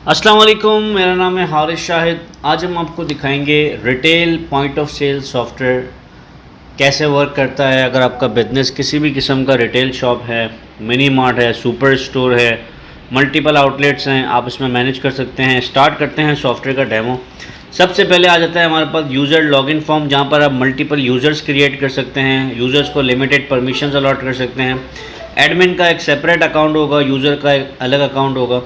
अस्सलाम वालेकुम, मेरा नाम है हारिस शाहिद। आज हम आपको दिखाएंगे retail point of sale software कैसे वर्क करता है। अगर आपका बिज़नेस किसी भी किस्म का रिटेल शॉप है, मिनी मार्ट है, सुपर स्टोर है, मल्टीपल आउटलेट्स हैं, आप इसमें मैनेज कर सकते हैं। स्टार्ट करते हैं सॉफ्टवेयर का डेमो। सबसे पहले आ जाता है हमारे पास यूज़र लॉगिन फॉर्म, जहाँ पर आप मल्टीपल यूज़र्स क्रिएट कर सकते हैं, यूज़र्स को लिमिटेड परमिशंस अलॉट कर सकते हैं। एडमिन का एक सेपरेट अकाउंट होगा, यूज़र का एक अलग अकाउंट होगा।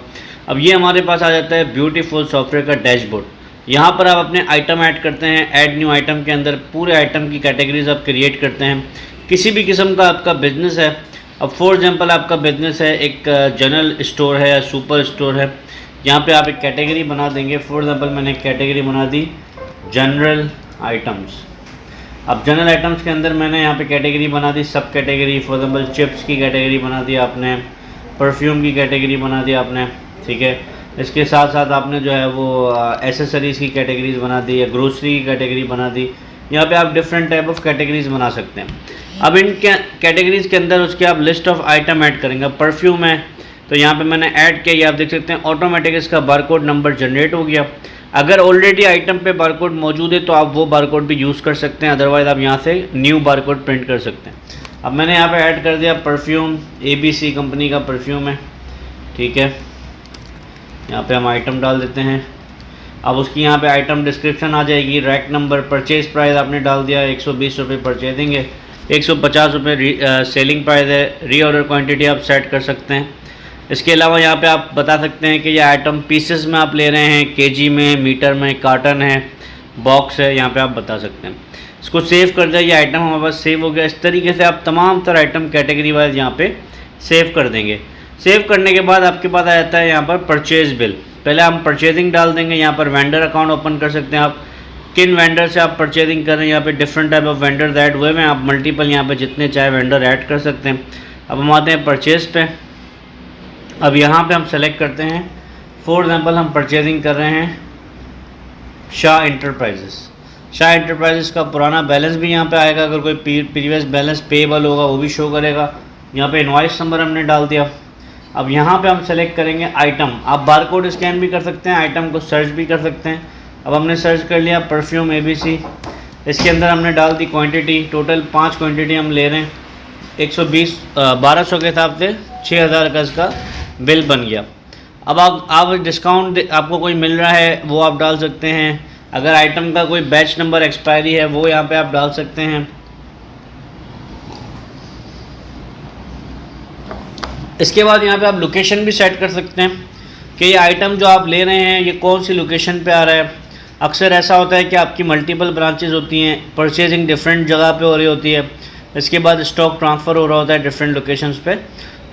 अब ये हमारे पास आ जाता है ब्यूटीफुल सॉफ्टवेयर का डैशबोर्ड। यहाँ पर आप अपने आइटम ऐड करते हैं। ऐड न्यू आइटम के अंदर पूरे आइटम की कैटेगरीज आप क्रिएट करते हैं। किसी भी किस्म का आपका बिजनेस है, अब फॉर एग्जांपल आपका बिजनेस है एक जनरल स्टोर है या सुपर स्टोर है, यहाँ पे आप एक कैटेगरी बना देंगे। फॉर एग्जांपल मैंने एक कैटेगरी बना दी जनरल आइटम्स। अब जनरल आइटम्स के अंदर मैंने यहाँ पे कैटेगरी बना दी सब कैटेगरी। फॉर एग्जांपल चिप्स की कैटेगरी बना दी आपने, परफ्यूम की कैटेगरी बना दी आपने, ठीक है। इसके साथ साथ आपने जो है वो एसेसरीज़ की कैटेगरीज बना दी या ग्रोसरी की कैटेगरी बना दी। यहाँ पे आप डिफरेंट टाइप ऑफ कैटेगरीज बना सकते हैं। अब इन कैटेगरीज के अंदर उसके आप लिस्ट ऑफ आइटम ऐड करेंगे। परफ्यूम है तो यहाँ पे मैंने ऐड किया, ये आप देख सकते हैं ऑटोमेटिक इसका बारकोड नंबर जनरेट हो गया। अगर ऑलरेडी आइटम पे बारकोड मौजूद है तो आप वो बारकोड भी यूज़ कर सकते हैं, अदरवाइज़ आप यहाँ से न्यू बारकोड प्रिंट कर सकते हैं। अब मैंने यहाँ पे ऐड कर दिया परफ्यूम, ABC कंपनी का परफ्यूम है, ठीक है। यहाँ पे हम आइटम डाल देते हैं। अब उसकी यहाँ पे आइटम डिस्क्रिप्शन आ जाएगी, रैक नंबर, परचेज प्राइस आपने डाल दिया 120 रुपये परचेजिंग है, 150 रुपये सेलिंग प्राइस है। रीऑर्डर क्वांटिटी आप सेट कर सकते हैं। इसके अलावा यहाँ पे आप बता सकते हैं कि ये आइटम पीसेस में आप ले रहे हैं, केजी में, मीटर में, कार्टन है, बॉक्स है, यहाँ पे आप बता सकते हैं। इसको सेव कर दिया, ये आइटम हमारे पास सेव हो गया। इस तरीके से आप तमाम तरह आइटम कैटेगरी वाइज यहाँ पे सेव कर देंगे। सेव करने के बाद आपके पास आ जाता है यहाँ पर परचेज बिल। पहले हम परचेजिंग डाल देंगे। यहाँ पर वेंडर अकाउंट ओपन कर सकते हैं आप, किन वेंडर से आप परचेजिंग कर रहे हैं। यहाँ पे different type of vendor add हुए हैं, आप मल्टीपल यहाँ पे जितने चाहे वेंडर ऐड कर सकते हैं। अब हम आते हैं परचेज पे। अब यहाँ पे हम सेलेक्ट करते हैं, फॉर एग्जांपल हम परचेजिंग कर रहे हैं शाह इंटरप्राइजेस। शाह इंटरप्राइजेस का पुराना बैलेंस भी यहाँ पे आएगा, अगर कोई प्रीवियस बैलेंस पेएबल होगा वो भी शो करेगा। यहाँ पे इनवॉइस नंबर हमने डाल दिया। अब यहाँ पे हम सेलेक्ट करेंगे आइटम। आप बारकोड स्कैन भी कर सकते हैं, आइटम को सर्च भी कर सकते हैं। अब हमने सर्च कर लिया परफ्यूम ABC। इसके अंदर हमने डाल दी क्वांटिटी, टोटल 5 क्वांटिटी हम ले रहे हैं। 1200 के हिसाब से 6000 का इसका बिल बन गया। अब आप डिस्काउंट आपको कोई मिल रहा है वो आप डाल सकते हैं। अगर आइटम का कोई बैच नंबर एक्सपायरी है वो यहाँ पे आप डाल सकते हैं। इसके बाद यहाँ पे आप लोकेशन भी सेट कर सकते हैं कि ये आइटम जो आप ले रहे हैं ये कौन सी लोकेशन पे आ रहा है। अक्सर ऐसा होता है कि आपकी मल्टीपल ब्रांचेज होती हैं, परचेजिंग डिफरेंट जगह पे हो रही होती है, इसके बाद स्टॉक ट्रांसफ़र हो रहा होता है डिफरेंट लोकेशंस पे,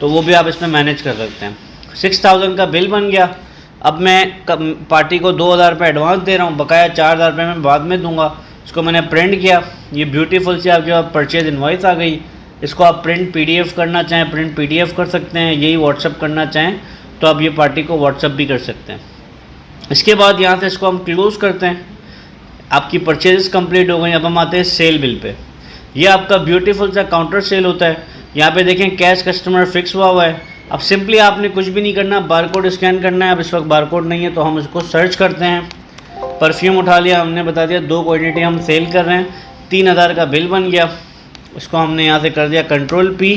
तो वो भी आप इसमें मैनेज कर सकते हैं। 6000 का बिल बन गया। अब मैं पार्टी को 2000 रुपये एडवांस दे रहा हूँ, बकाया 4000 रुपये मैं बाद में दूंगा। इसको मैंने प्रिंट किया, ये ब्यूटीफुल से आपके पास परचेज इनवॉइस आ गई। इसको आप प्रिंट PDF करना चाहें प्रिंट PDF कर सकते हैं, यही व्हाट्सअप करना चाहें तो आप ये पार्टी को व्हाट्सअप भी कर सकते हैं। इसके बाद यहाँ से इसको हम क्लोज़ करते हैं। आपकी परचेज कंप्लीट हो गई। अब हम आते हैं सेल बिल पे। ये आपका ब्यूटीफुल सा काउंटर सेल होता है। यहाँ पे देखें कैश कस्टमर फिक्स हुआ है। अब सिंपली आपने कुछ भी नहीं करना, बारकोड स्कैन करना है। अब इस वक्त बारकोड नहीं है तो हम इसको सर्च करते हैं। परफ्यूम उठा लिया, हमने बता दिया 2 क्वान्टिटी हम सेल कर रहे हैं, 3000 का बिल बन गया। इसको हमने यहाँ से कर दिया Ctrl+P।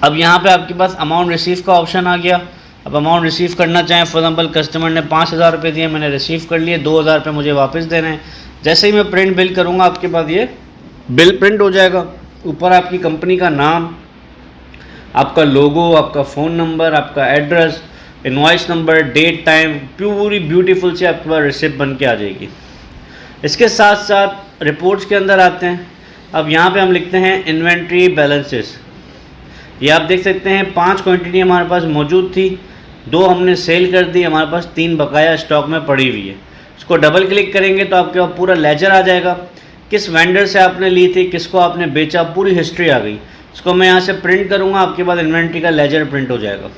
अब यहाँ पे आपके पास अमाउंट रिसीव का ऑप्शन आ गया। अब अमाउंट रिसीव करना चाहें, फॉर एग्जाम्पल कस्टमर ने 5000 रुपये दिए, मैंने रिसीव कर लिए, 2000 रुपये मुझे वापस देने हैं। जैसे ही मैं प्रिंट बिल करूँगा आपके पास ये बिल प्रिंट हो जाएगा। ऊपर आपकी कंपनी का नाम, आपका लोगो, आपका फ़ोन नंबर, आपका address, invoice number, date, time, पूरी ब्यूटीफुल से आपके पास रिसिप्ट बन के आ जाएगी। इसके साथ साथ रिपोर्ट्स के अंदर आते हैं। अब यहाँ पे हम लिखते हैं इन्वेंट्री बैलेंसेस। ये आप देख सकते हैं 5 क्वांटिटी हमारे पास मौजूद थी, 2 हमने सेल कर दी, हमारे पास 3 बकाया स्टॉक में पड़ी हुई है। इसको डबल क्लिक करेंगे तो आपके पास पूरा लेजर आ जाएगा, किस वेंडर से आपने ली थी, किसको आपने बेचा, पूरी हिस्ट्री आ गई। इसको मैं यहाँ से प्रिंट करूँगा, आपके पास इन्वेंट्री का लेजर प्रिंट हो जाएगा।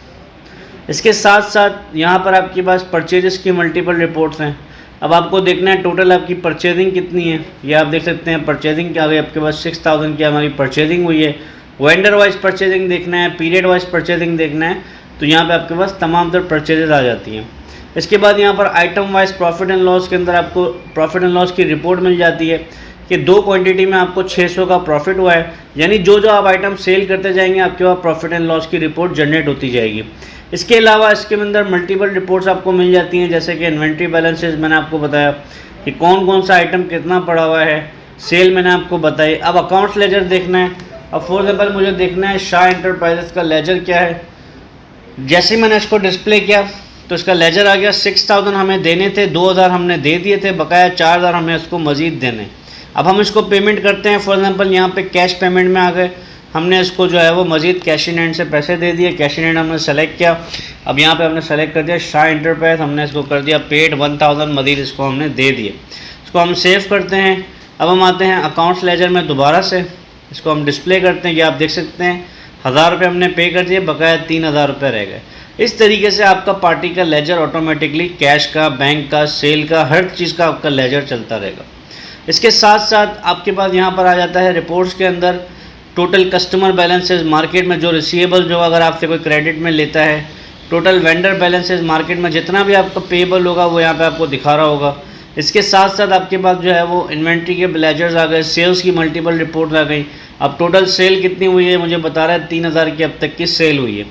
इसके साथ साथ यहाँ पर आपके पास परचेजेस की मल्टीपल रिपोर्ट्स हैं। अब आपको देखना है टोटल आपकी परचेजिंग कितनी है। ये आप देख सकते हैं परचेजिंग क्या गई, आपके पास 6000 की हमारी परचेजिंग हुई है। वेंडर वाइज परचेजिंग देखना है, पीरियड वाइज परचेजिंग देखना है, तो यहाँ पे आपके पास तमाम तर परचेजेज आ जाती हैं। इसके बाद यहाँ पर item wise profit and loss के अंदर आपको प्रॉफिट एंड लॉस की रिपोर्ट मिल जाती है कि 2 क्वांटिटी में आपको 600 का प्रॉफिट हुआ है, यानी जो जो आप आइटम सेल करते जाएंगे आपके पास प्रॉफिट एंड लॉस की रिपोर्ट जनरेट होती जाएगी। इसके अलावा इसके अंदर मल्टीपल रिपोर्ट्स आपको मिल जाती हैं, जैसे कि इन्वेंट्री बैलेंसेस मैंने आपको बताया कि कौन कौन सा आइटम कितना पड़ा हुआ है, सेल मैंने आपको बताई। अब अकाउंट्स लेजर देखना है, अब फॉर एग्जाम्पल मुझे देखना है शाह एंटरप्राइजेस का लेजर क्या है। जैसे मैंने इसको डिस्प्ले किया तो इसका लेजर आ गया। 6000 हमें देने थे, 2000 हमने दे दिए थे, बकाया 4000 हमें इसको मज़ीद देने। अब हम इसको पेमेंट करते हैं, फॉर एग्जांपल यहाँ पे कैश पेमेंट में आ गए, हमने इसको जो है वो मज़ीद कैश इन हैंड से पैसे दे दिए। कैश इन हैंड हमने सेलेक्ट किया, अब यहाँ पे हमने सेलेक्ट कर दिया शाह एंटरप्राइज, हमने इसको कर दिया पेड 1000 मज़ीद इसको हमने दे दिए। इसको हम सेव करते हैं। अब हम आते हैं अकाउंट्स लेजर में, दोबारा से इसको हम डिस्प्ले करते हैं। ये आप देख सकते हैं 1000 रुपये हमने पे कर दिए, बकाया 3000 रुपये रह गए। इस तरीके से आपका पार्टी का लेजर ऑटोमेटिकली कैश का, बैंक का, सेल का, हर चीज़ का आपका लेजर चलता रहेगा। इसके साथ साथ आपके पास यहाँ पर आ जाता है रिपोर्ट्स के अंदर टोटल कस्टमर बैलेंसेस, मार्केट में जो रिसीवेबल जो अगर आपसे कोई क्रेडिट में लेता है, टोटल वेंडर बैलेंसेस, मार्केट में जितना भी आपका पेएबल होगा वो यहाँ पे आपको दिखा रहा होगा। इसके साथ साथ आपके पास जो है वो इन्वेंट्री के लेजर्स आ गए, सेल्स की मल्टीपल रिपोर्ट आ गई। अब टोटल सेल कितनी हुई है मुझे बता रहा है 3000 की अब तक की सेल हुई है।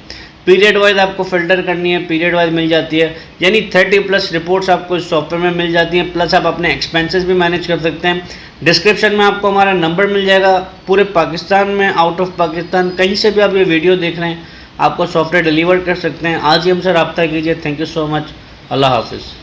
पीरियड वाइज आपको फ़िल्टर करनी है, पीरियड वाइज मिल जाती है, यानी 30+ रिपोर्ट्स आपको इस सॉफ्टवेयर में मिल जाती हैं। प्लस आप अपने एक्सपेंसेस भी मैनेज कर सकते हैं। डिस्क्रिप्शन में आपको हमारा नंबर मिल जाएगा। पूरे पाकिस्तान में, आउट ऑफ पाकिस्तान, कहीं से भी आप ये वीडियो देख रहे हैं आपको सॉफ्टवेयर डिलीवर कर सकते हैं। आज ही हमसे रब्ता कीजिए। Thank you so much. अल्लाह हाफिज़।